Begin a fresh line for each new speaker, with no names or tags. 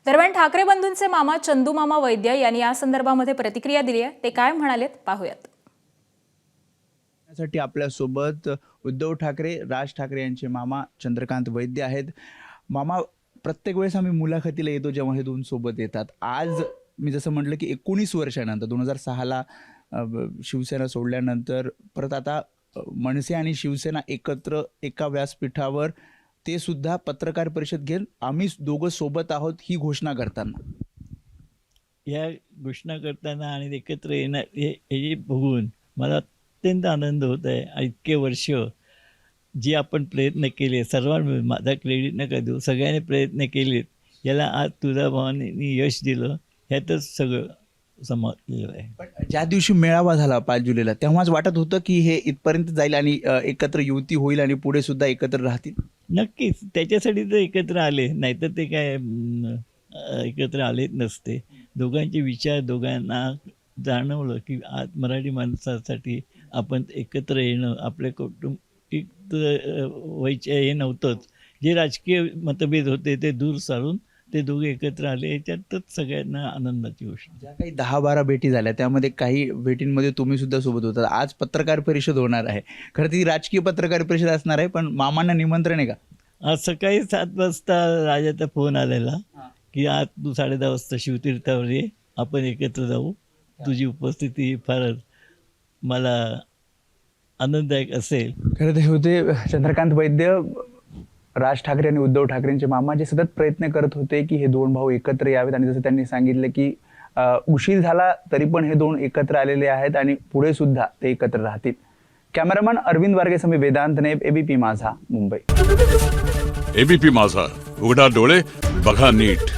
दरम्यान ठाकरे बंधूंचे मामा चंदू मामा वैद्य यांनी या संदर्भामध्ये प्रतिक्रिया दिली आहे. ते काय म्हणालेत पाहूयात.
यासाठी आपल्यासोबत उद्धव ठाकरे, राज ठाकरे यांचे मामा चंद्रकांत वैद्य आहेत. मामा, प्रत्येक वेळेस आम्ही मुलाखतीला येतो जेव्हा हे दोन सोबत येतात. आज मी जसं म्हटलं की 19 वर्षानंतर 2006ला शिवसेना सोडल्यानंतर परत आता मनसे आणि शिवसेना एकत्र एका व्यासपीठावर, ते सुद्धा पत्रकार परिषद घेऊन आम्ही दोघं सोबत आहोत ही घोषणा करताना,
या घोषणा करताना आणि एकत्र येणार हे बघून मला अत्यंत आनंद होत आहे. इतके वर्ष जे आपण प्रयत्न केले, सर्वांनी, माझा क्रेडिट नका देऊ, सगळ्यांनी प्रयत्न केलेत, याला आज तुळजाभवानीने यश दिलं, ह्यातच सगळं समजलेलं आहे.
पण ज्या दिवशी मेळावा झाला 5 जुलैला, तेव्हाच वाटत होतं की हे इथपर्यंत जाईल आणि एकत्र युती होईल आणि पुढे सुद्धा एकत्र राहतील.
नक्कीच त्याच्यासाठी तर एकत्र आले, नाहीतर ते काय एकत्र आलेच नसते. दोघांचे विचार दोघांना जाणवलं की आज मराठी माणसासाठी आपण एकत्र येणं, आपल्या कौटुंबिक व्हायचे हे नव्हतंच. जे राजकीय मतभेद होते ते दूर सारून ते दोघे एकत्र आले, याच्यातच सगळ्यांना आनंदाची गोष्ट.
ज्या काही 10-12 भेटी झाल्या त्यामध्ये काही भेटींमध्ये तुम्ही सुद्धा सोबत होता. आज पत्रकार परिषद होणार आहे. खरं ती राजकीय पत्रकार परिषद असणार आहे, पण मामांना निमंत्रण आहे का?
आज सकाळी 7 वाजता राजाचा फोन आलेला की आज तू 10:30 वाजता शिवतीर्थावर ये, आपण एकत्र जाऊ. तुझी उपस्थिती फारच मला आनंददायक असेल.
खरं ते होते चंद्रकांत वैद्य, राज ठाकरे आणि उद्धव ठाकरेंचे मामा, जे सतत प्रयत्न करत होते की हे दोन भाऊ एकत्र यावेत. आणि जसं त्यांनी सांगितलं की उशीर झाला तरी पण हे दोन एकत्र आलेले आहेत आणि पुढे सुद्धा ते एकत्र राहतील. कॅमेरामन अरविंद वारगे समीप वेदांत नेब, एबीपी माझा, मुंबई.
एबीपी माझा, उघडा डोळे बघा नीट.